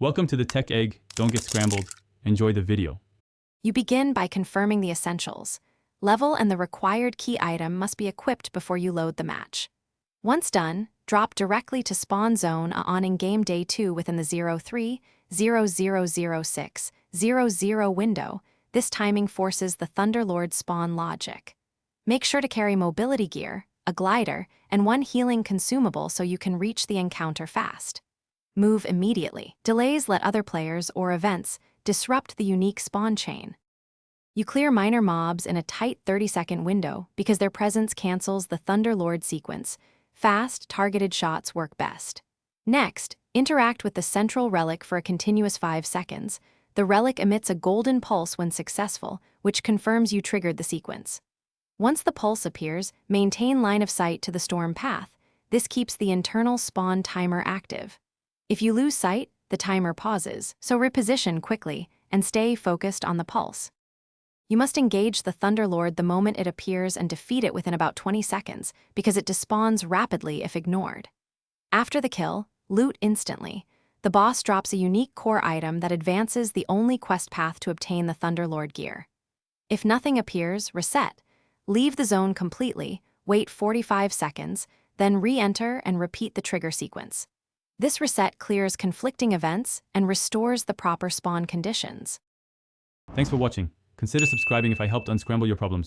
Welcome to the Tech Egg. Don't get scrambled. Enjoy the video. You begin by confirming the essentials. Level and the required key item must be equipped before you load the match. Once done, drop directly to spawn zone on in-game day 2 within the 03:0006:00 window. This timing forces the Thunderlord spawn logic. Make sure to carry mobility gear, a glider, and one healing consumable so you can reach the encounter fast. Move immediately. Delays let other players or events disrupt the unique spawn chain. You clear minor mobs in a tight 30-second window because their presence cancels the Thunderlord sequence. Fast, targeted shots work best. Next, interact with the central relic for a continuous 5 seconds. The relic emits a golden pulse when successful, which confirms you triggered the sequence. Once the pulse appears, maintain line of sight to the storm path. This keeps the internal spawn timer active. If you lose sight, the timer pauses, so reposition quickly and stay focused on the pulse. You must engage the Thunderlord the moment it appears and defeat it within about 20 seconds because it despawns rapidly if ignored. After the kill, loot instantly. The boss drops a unique core item that advances the only quest path to obtain the Thunderlord gear. If nothing appears, reset. Leave the zone completely, wait 45 seconds, then re-enter and repeat the trigger sequence. This reset clears conflicting events and restores the proper spawn conditions. Thanks for watching. Consider subscribing if I helped unscramble your problems.